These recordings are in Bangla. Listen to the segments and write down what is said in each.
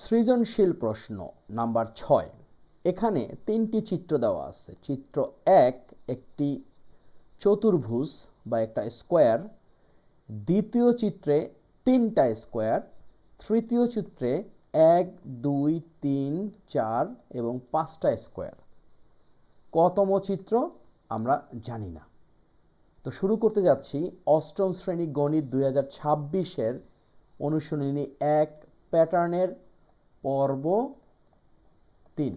সৃজনশীল প্রশ্ন নাম্বার 6। এখানে তিনটি চিত্র দেওয়া আছে। চিত্র 1 একটি চতুর্ভুজ বা একটা স্কোয়ার, দ্বিতীয় চিত্রে তিনটা স্কোয়ার, তৃতীয় চিত্রে 1 2 3 4 এবং 5টা স্কোয়ার। কতম চিত্র আমরা জানি না। তো শুরু করতে যাচ্ছি অষ্টম শ্রেণী গণিত 2026-এর অনুশীলনী 1 প্যাটার্নের পর্ব 3।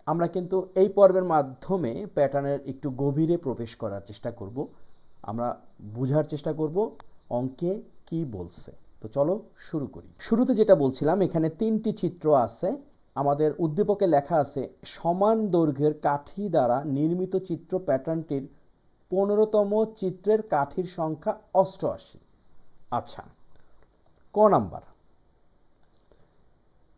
আমরা কিন্তু এই পর্বের মাধ্যমে প্যাটার্নের একটু গভীরে প্রবেশ করার চেষ্টা করব। আমরা বোঝার চেষ্টা করব অঙ্কে কি বলছে। তো চলো শুরু করি। শুরুতে যেটা বলছিলাম, এখানে তিনটি চিত্র আছে। আমাদের উদ্দীপকে লেখা আছে সমান দৈর্ঘ্যের কাঠি দ্বারা নির্মিত চিত্র প্যাটার্নটির 15তম চিত্রের কাঠির সংখ্যা 88। আচ্ছা, ক নাম্বার,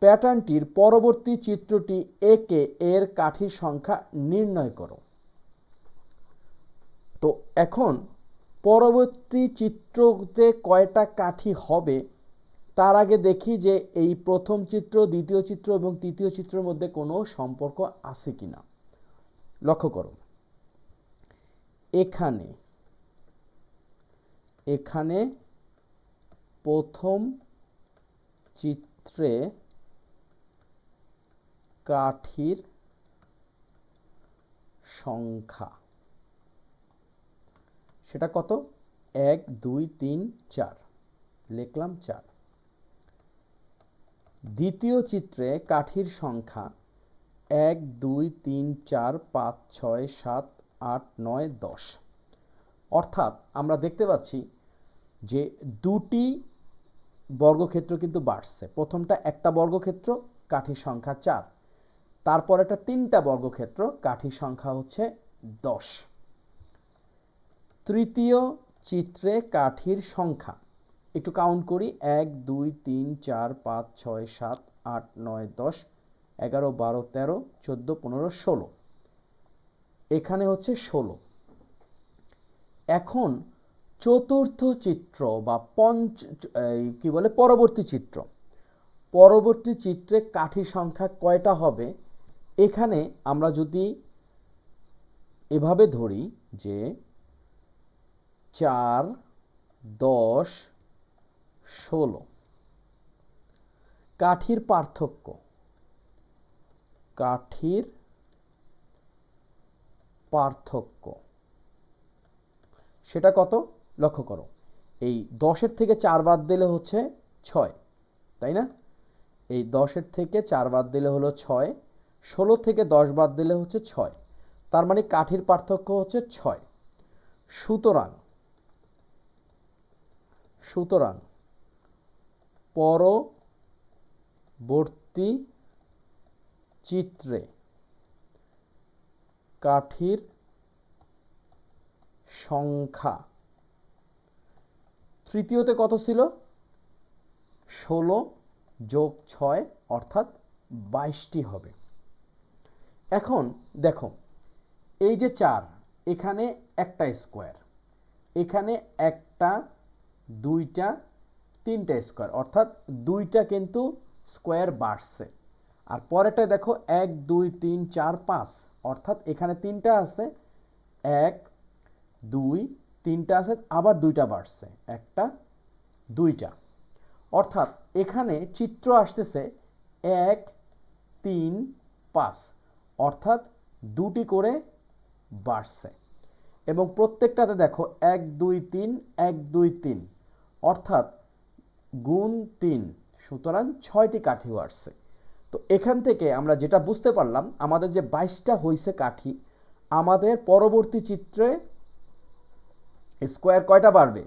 প্যাটার্নটির পরবর্তী চিত্রটি একে এর কাঠির সংখ্যা নির্ণয় করো। তো এখন পরবর্তী চিত্রতে কয়টা কাঠি হবে তার আগে দেখি যে এই প্রথম চিত্র, দ্বিতীয় চিত্র এবং তৃতীয় চিত্রের মধ্যে কোনো সম্পর্ক আছে কিনা। লক্ষ্য করো, এখানে প্রথম চিত্রে কাঠির সংখ্যা সেটা কত? 1 2 3 4, লিখলাম 4। দ্বিতীয় চিত্রে কাঠির সংখ্যা 1 2 3 4 5 6 7 8 9 10। অর্থাৎ আমরা দেখতে পাচ্ছি যে দুটি বর্গক্ষেত্র কিন্তু বাড়ছে। প্রথমটা একটা বর্গক্ষেত্র, কাঠির সংখ্যা 4। তারপর একটা তিনটা বর্গক্ষেত্র, কাঠির সংখ্যা হচ্ছে 10। তৃতীয় চিত্রে কাঠির সংখ্যা একটু কাউন্ট করি, 1 2 3 4 5 6 7 8 9 10 11 12 13 14 15 16। এখানে হচ্ছে 16। এখন চতুর্থ চিত্র বা পরবর্তী চিত্রে কাঠির সংখ্যা কয়টা হবে? এখানে আমরা যদি এভাবে ধরি যে 4 10 16, কাঠির পার্থক্য সেটা কত? লক্ষ্য করো, এই 10-এর থেকে 4 বাদ দিলে হচ্ছে 6, তাই না? এই 10-এর থেকে 4 বাদ দিলে হলো 6, 16 থেকে 10 বাদ দিলে হচ্ছে 6, তার মানে কাঠির পার্থক্য হচ্ছে 6। সুতরাং পরবর্তী চিত্রে কাঠির সংখ্যা, তৃতীয়তে কত ছিল? 16 যোগ 6 অর্থাৎ 22টি হবে। এখন দেখো, এই যে 4, এখানে একটা স্কোয়ার, এখানে একটা, দুইটা, তিনটা স্কোয়ার, অর্থাৎ দুইটা কিন্তু স্কোয়ার বাড়ছে। আর পরেরটা দেখো 1 2 3 4 5, অর্থাৎ এখানে তিনটা আছে, 1 2 3টা আছে, আবার দুইটা বাড়ছে, একটা দুইটা। অর্থাৎ এখানে চিত্র আসতেছে 1 3 5, অর্থাৎ দুটি করে বাড়ছে। এবং প্রত্যেকটাতে দেখো 1 2 3 1 2 3, অর্থাৎ গুণ 3, সুতরাং 6টি কাঠি বাড়ছে। তো এখান থেকে আমরা যেটা বুঝতে পারলাম, আমাদের যে 22টা হয়েছে কাঠি, আমাদের পরবর্তী চিত্রে স্কোয়ার কয়টা বাড়বে?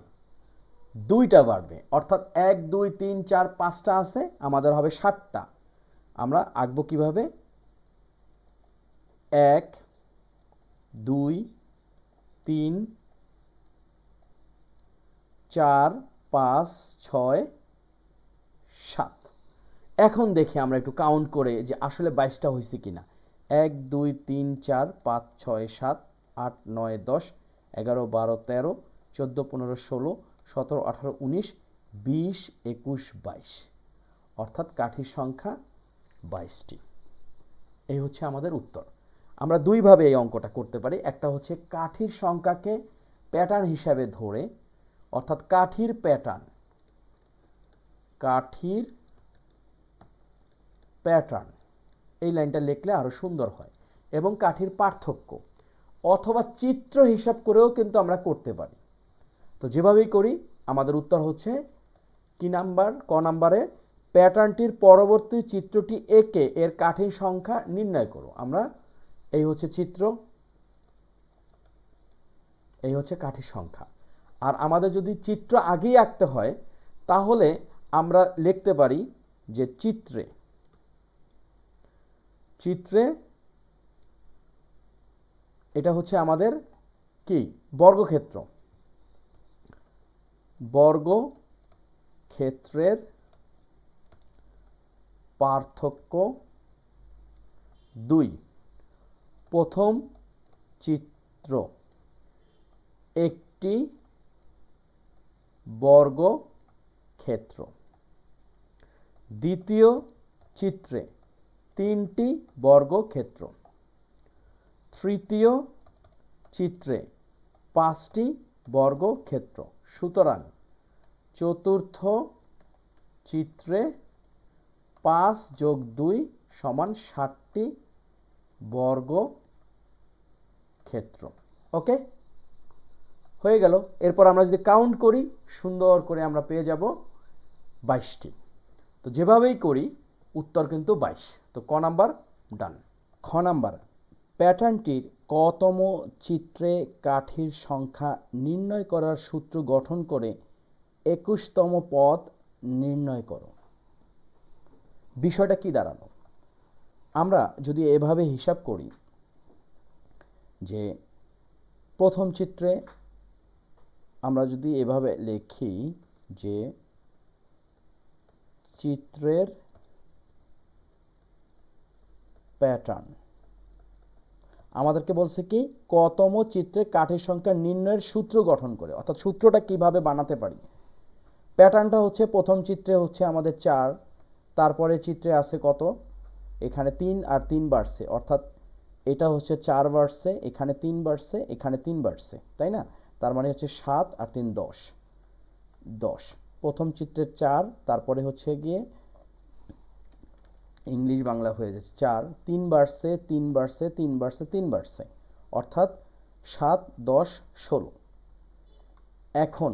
2টা বাড়বে। অর্থাৎ 1 2 3 4 5টা আছে, আমাদের হবে 7টা। আমরা আঁকবো কিভাবে? 1 2 3 4 5 6 7। এখন দেখি আমরা একটু কাউন্ট করে যে আসলে 22টা হয়েছে কিনা। 1 2 3 4 5 6 7 8 9 10 11 12 13 14 15 16 17 18 19 20 21 22। অর্থাৎ কাঠির সংখ্যা 22টি। এই হচ্ছে আমাদের উত্তর। আমরা দুইভাবে এই অঙ্কটা করতে পারি। একটা হচ্ছে কাঠির সংখ্যাকে প্যাটার্ন হিসাবে ধরে, অর্থাৎ কাঠির প্যাটার্ন এই লাইনটা লিখলে আরো সুন্দর হয়, এবং কাঠির পার্থক্য, অথবা চিত্র হিসাব করেও কিন্তু আমরা করতে পারি। তো যেভাবেই করি আমাদের উত্তর হচ্ছে কি নাম্বার? ক নাম্বারে, প্যাটার্নটির পরবর্তী চিত্রটি এঁকে এর কাঠির সংখ্যা নির্ণয় করো। আমরা এই হচ্ছে চিত্র, এই হচ্ছে কাঠির সংখ্যা। আর আমাদের যদি চিত্র আগেই আঁকতে হয় তাহলে আমরা লিখতে পারি যে চিত্রে এটা হচ্ছে আমাদের কি? বর্গক্ষেত্রের পার্থক্য 2। প্রথম চিত্র একটি বর্গক্ষেত্র, দ্বিতীয় চিত্রে 3টি বর্গক্ষেত্র, তৃতীয় চিত্রে 5টি বর্গক্ষেত্র। সুতরাং চতুর্থ চিত্রে 5 যোগ 2 সমান 60টি বর্গক্ষেত্র। ওকে, হয়ে গেল। এরপর আমরা যদি কাউন্ট করি সুন্দর করে আমরা পেয়ে যাব 22টি। তো যেভাবেই করি উত্তর কিন্তু 22। তো ক নাম্বার ডান। খ নাম্বার, প্যাটার্নটির কতম চিত্রে কাঠির সংখ্যা নির্ণয় করার সূত্র গঠন করে 21তম পদ নির্ণয় করো। বিষয়টা কি দাঁড়ালো? আমরা যদি এভাবে হিসাব করি যে প্রথম চিত্রে আমরা যদি এভাবে লিখি যে চিত্রের প্যাটার্ন আমাদেরকে বলছে কি কতম চিত্রে কাঠির সংখ্যা নির্ণয়ের সূত্র গঠন করে, অর্থাৎ সূত্রটা কিভাবে বানাতে পারি। প্যাটার্নটা হচ্ছে প্রথম চিত্রে হচ্ছে আমাদের 4, তারপরে চিত্রে আছে কত? এখানে 3 আর 3 বাড়ছে, অর্থাৎ এটা হচ্ছে 4 বাড়ছে, এখানে 3 বাড়ছে, এখানে 3 বাড়ছে, তাই না? তার মানে হচ্ছে 7 আর 3 10। প্রথম চিত্রের 4, তারপরে হচ্ছে গিয়ে ইংলিশ বাংলা হয়ে যাচ্ছে 4, 3 বাড়ছে, 3 বাড়ছে, 3 বাড়ছে, 3 বাড়ছে, অর্থাৎ 7 10 16। এখন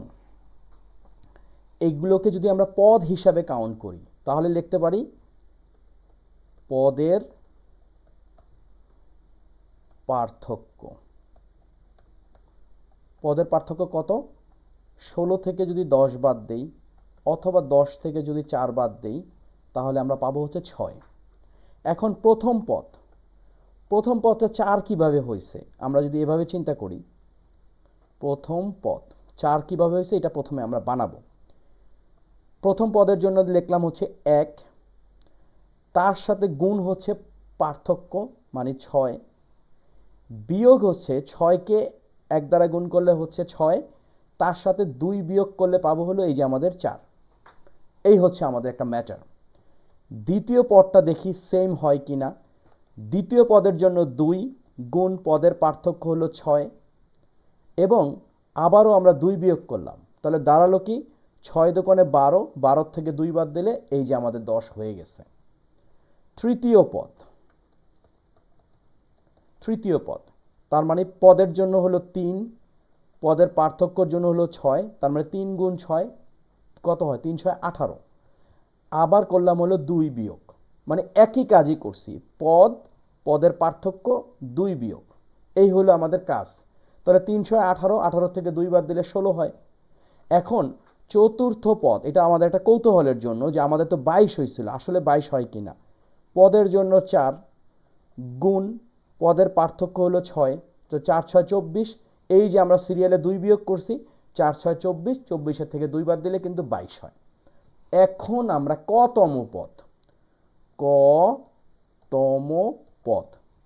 এইগুলোকে যদি আমরা পদ হিসাবে কাউন্ট করি তাহলে লিখতে পারি পদের পার্থক্য। পদের পার্থক্য কত? 16 থেকে যদি 10 বাদ দেই অথবা 10 থেকে যদি 4 বাদ দেই তাহলে আমরা পাবো হচ্ছে 6। এখন প্রথম পদটা 4 কিভাবে হয়েছে? আমরা যদি এভাবে চিন্তা করি, প্রথম পদ 4 কিভাবে হয়েছে এটা প্রথমে আমরা বানাবো। প্রথম পদের জন্য লিখলাম হচ্ছে 1, তার সাথে গুণ হচ্ছে পার্থক্য মানে 6, বিয়োগ হচ্ছে 6কে 1 দ্বারা গুণ করলে হচ্ছে 6, তার সাথে 2 বিয়োগ করলে পাবো হলো এই যে আমাদের 4। এই হচ্ছে আমাদের একটা ম্যাটার। দ্বিতীয় পদটা দেখি সেম হয় কিনা। দ্বিতীয় পদের জন্য 2 গুণ পদের পার্থক্য হলো 6, এবং আবারও আমরা 2 বিয়োগ করলাম, তাহলে দাঁড়ালো কি 6 দোকানে 12, 12 থেকে 2 বাদ দিলে এই যে আমাদের 10 হয়ে গেছে। তৃতীয় পদ তার মানে পদের জন্য হলো 3, পদের পার্থক্যর জন্য হলো 6, তার মানে 3 গুণ 6 কত হয়? 3 6 18। আবার করলাম হলো 2 বিয়োগ, মানে একই কাজই করছি, পদের পার্থক্য 2 বিয়োগ, এই হলো আমাদের কাজ। তাহলে 3 6 18, 18 থেকে 2 বাদ দিলে 16 হয়। এখন চতুর্থ পদ, এটা আমাদের একটা কৌতূহলের জন্য যে আমাদের তো 22 হয়েছিল, আসলে 22 হয় কিনা। পদের জন্য 4 গুণ পদের পার্থক্য হলো 6, তো 4 6 24, এই যে আমরা সিরিয়ালে 2 বিয়োগ করছি, 4 6 24, 24 থেকে 2 বাদ দিলে কিন্তু 22 হয়। এখন আমরা কতম পদ,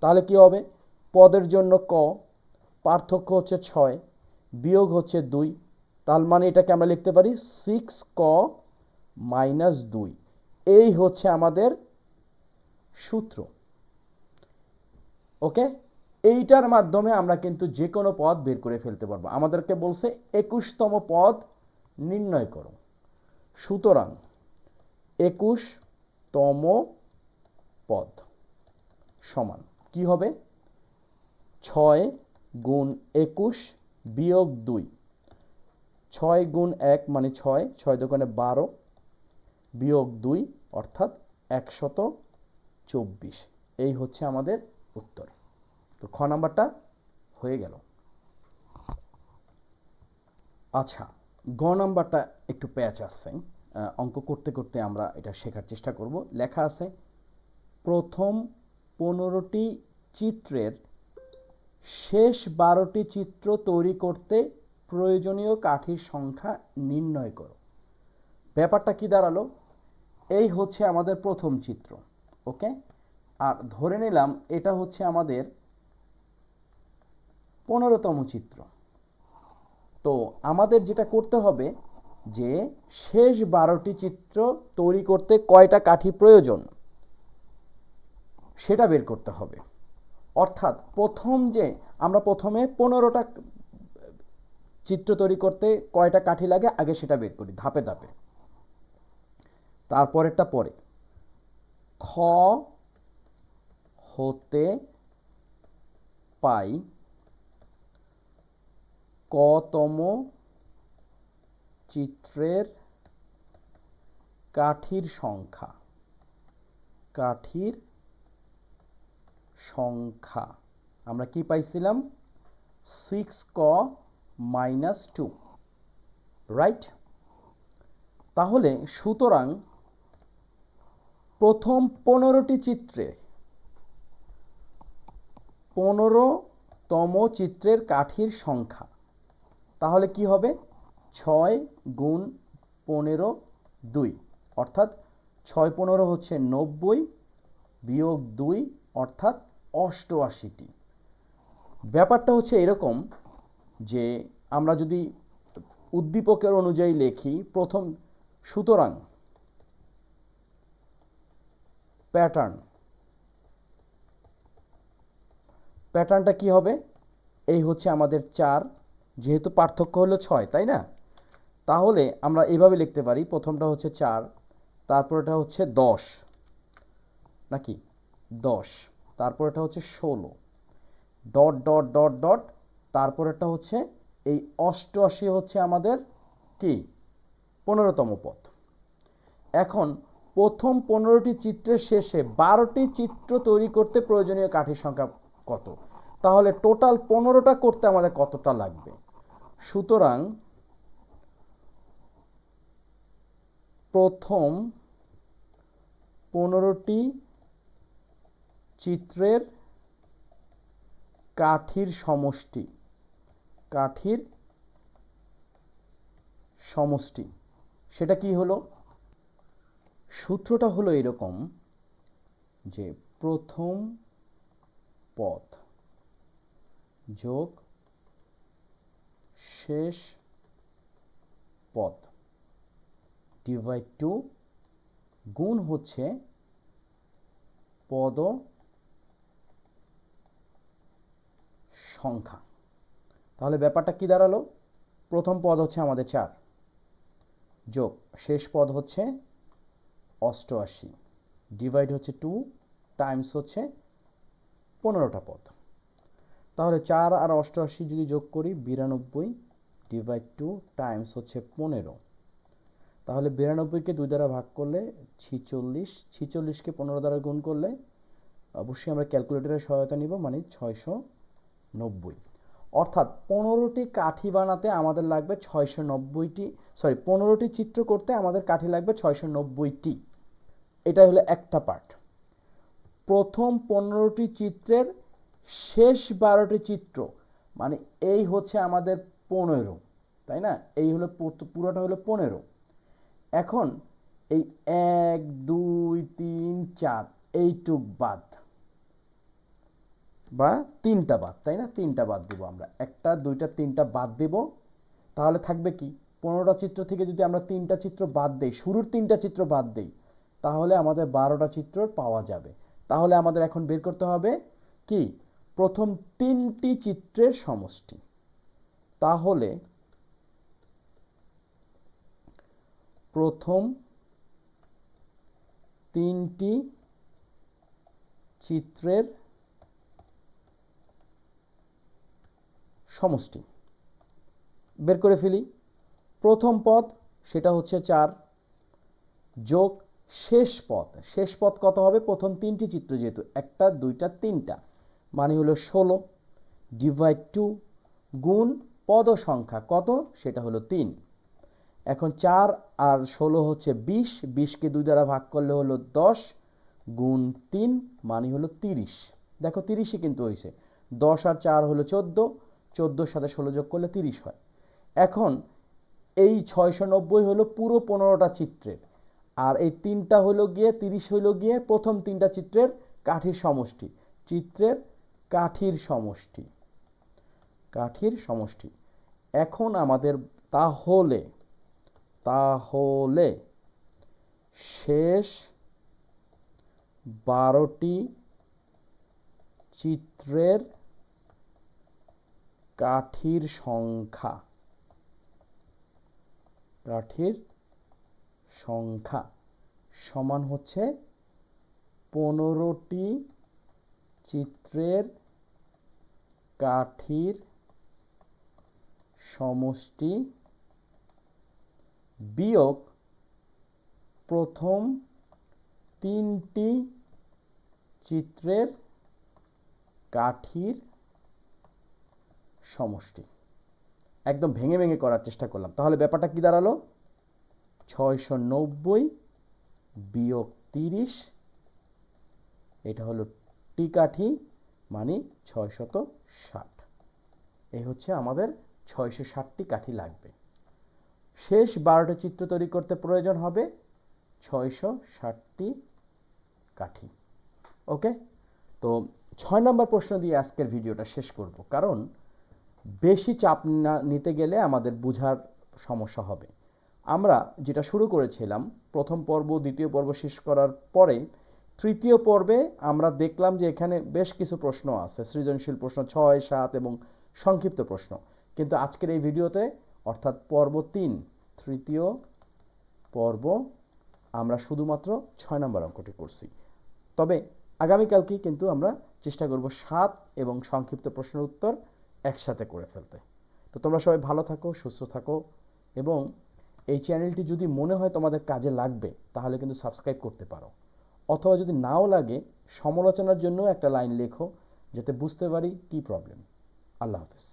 তাহলে কি হবে? পদের জন্য ক, পার্থক্য হচ্ছে 6, বিয়োগ হচ্ছে 2, তার মানে এটাকে আমরা লিখতে পারি 6 ক - 2। এই হচ্ছে আমাদের সূত্র। ওকে, এইটার মাধ্যমে আমরা কিন্তু যে কোনো পদ বের করে ফেলতে পারবো। আমাদেরকে বলছে 21তম পদ নির্ণয় করো। সুতরাং 21তম পদ সমান কি হবে? 6 গুণ 21 বিয়োগ 2। 6 গুণ 1 মানে 6, 6 দোকানে 12 বিয়োগ 2 অর্থাৎ 124। এই হচ্ছে আমাদের উত্তর। তো খ নাম্বারটা হয়ে গেল। আচ্ছা, গ নাম্বারটা একটু প্যাচ আছে, অঙ্ক করতে করতে আমরা এটা শেখার চেষ্টা করব। লেখা আছে প্রথম 15টি চিত্রের শেষ 12টি চিত্র তৈরি করতে প্রয়োজনীয় কাঠির সংখ্যা নির্ণয় করো। ব্যাপারটা কি দাঁড়ালো? এই হচ্ছে আমাদের প্রথম চিত্র। ওকে, আর ধরে নিলাম এটা হচ্ছে আমাদের 15তম চিত্র। তো আমাদের যেটা করতে হবে যে শেষ 12টি চিত্র তৈরি করতে কয়টা কাঠি প্রয়োজন সেটা বের করতে হবে। অর্থাৎ আমরা প্রথমে 15টা চিত্র তৈরি করতে কয়টা কাঠি লাগে আগে সেটা বের করি ধাপে ধাপে। তারপরেরটা পরে। খ হতে পাই কতম চিত্রের কাঠির সংখ্যা। কাঠির সংখ্যা আমরা কি পাইছিলাম? 6ক - 2, রাইট? তাহলে সুতরাং প্রথম 15টি চিত্রে 15তম চিত্রের কাঠির সংখ্যা তাহলে কি হবে? 6 গুণ 15 2, অর্থাৎ 6 15 হচ্ছে 90 বিয়োগ 2 অর্থাৎ 88টি। ব্যাপারটা হচ্ছে এরকম যে আমরা যদি উদ্দীপকের অনুযায়ী লিখি প্রথম, সুতরাং প্যাটার্নটা কি হবে? এই হচ্ছে আমাদের 4, যেহেতু পার্থক্য হলো 6, তাই না? তাহলে আমরা এইভাবে লিখতে পারি, প্রথমটা হচ্ছে 4, তারপর এটা হচ্ছে 10 নাকি 10, তারপর এটা হচ্ছে 16 ডট ডট ডট ডট, তারপর এটা হচ্ছে এই 88 হচ্ছে আমাদের কি 15তম পদ। এখন প্রথম 15টি চিত্রের শেষে 12টি চিত্র তৈরি করতে প্রয়োজনীয় কাঠির সংখ্যা কত? তাহলে টোটাল 15টা করতে আমাদের কতটা লাগবে? সুতরাং প্রথম 15টি চিত্রের কাঠির সমষ্টি সেটা কি হলো? সূত্রটা হলো এরকম যে প্রথম পদ যোগ শেষ পদ ডিভাইড টু গুণ হচ্ছে পদ সংখ্যা। তাহলে ব্যাপারটা কি দাঁড়ালো? প্রথম পদ হচ্ছে আমাদের 4 যোগ শেষ পদ হচ্ছে 88 ডিভাইড হচ্ছে 2 টাইমস হচ্ছে 15টা পদ। তাহলে 4 আর 88 যদি যোগ করি 92 ডিভাইড 2 টাইমস হচ্ছে 15। তাহলে 92কে 2 দ্বারা ভাগ করলে 46, 46কে 15 দ্বারা গুণ করলে অবশ্যই আমরা ক্যালকুলেটরের সহায়তা নিব, মানে 690। অর্থাৎ 15টি কাঠি বানাতে আমাদের লাগবে 15টি চিত্র করতে আমাদের কাঠি লাগবে 690টি। এটা হলো একটা পার্ট। প্রথম 15টি চিত্রের শেষ 12টি চিত্র মানে এই হচ্ছে আমাদের 15, তাই না? এই হলো পুরোটা হলো 15। এখন এই 1 2 3 4 এইটুক বাদ বা 3টা বাদ, তাই না? 3টা বাদ দিব আমরা, 1টা 2টা 3টা বাদ দেব। তাহলে থাকবে কি 15টা চিত্র থেকে যদি আমরা 3টা চিত্র বাদ দেই, শুরুর 3টা চিত্র বাদ দেই, তাহলে আমাদের 12টা চিত্র পাওয়া যাবে। তাহলে আমাদের এখন বের করতে হবে কি প্রথম 3টি চিত্রের সমষ্টি। তাহলে প্রথম 3টি চিত্রের সমষ্টি বের করে ফেলি। প্রথম পদ সেটা হচ্ছে 4 যোগ শেষ পদ কত হবে? প্রথম 3টি চিত্র যেহেতু 1টা 2টা 3টা মানে হলো 16 ডিভাইড 2 গুণ পদ সংখ্যা কত? সেটা হলো 3। এখন 4 আর 16 হচ্ছে 20, 20কে 2 দ্বারা ভাগ করলে হলো 10 গুণ 3 মানে হলো 30। দেখো 30ই কিন্তু হয়েছে। 10 আর 4 হলো 14, 14 সাথে 16 যোগ করলে 30 হয়। এখন এই 690 হলো পুরো 15টা চিত্রের, আর এই 3টা হলো গিয়ে 30 হলো গিয়ে প্রথম 3টা চিত্রের কাঠির সমষ্টি। চিত্রের কাঠির সমষ্টি। এখন আমাদের তাহলে শেষ 12টি চিত্রের কাঠির সংখ্যা সমান হচ্ছে 15টি চিত্রের কাঠির সমষ্টি বিয়োগ প্রথম 3টি চিত্রের কাঠির সমষ্টি। একদম ভেঙে ভেঙে করার চেষ্টা করলাম। তাহলে ব্যাপারটা কি দাঁড়ালো? 690 বিয়োগ 30, এটা হলো টি কাঠি মানে 660। এই হচ্ছে আমাদের 660টি কাঠি লাগবে। শেষ 12টি চিত্র তৈরি করতে প্রয়োজন হবে 660টি কাঠি। ওকে, তো 6 নম্বর প্রশ্ন দিয়ে আজকের ভিডিওটা শেষ করব, কারণ বেশি চাপ নিতে গেলে আমাদের বোঝার সমস্যা হবে। আমরা যেটা শুরু করেছিলাম প্রথম পর্ব দ্বিতীয় পর্ব শেষ করার পরে তৃতীয় পর্বে আমরা দেখলাম যে এখানে বেশ কিছু প্রশ্ন আছে, সৃজনশীল প্রশ্ন 6, 7 এবং সংক্ষিপ্ত প্রশ্ন। কিন্তু আজকের এই ভিডিওতে অর্থাৎ পর্ব 3 তৃতীয় পর্ব আমরা শুধুমাত্র 6 নম্বর অঙ্কটি করছি। তবে আগামীকালকে কিন্তু আমরা চেষ্টা করব 7 এবং সংক্ষিপ্ত প্রশ্নের উত্তর একসাথে করে ফেলতে। তো তোমরা সবাই ভালো থাকো, সুস্থ থাকো, এবং এই চ্যানেলটি যদি মনে হয় তোমাদের কাজে লাগবে তাহলে কিন্তু সাবস্ক্রাইব করতে পারো, অথবা যদি নাও লাগে সমালোচনার জন্য একটা লাইন লেখো যাতে বুঝতে পারি কি প্রবলেম। আল্লাহ হাফেজ।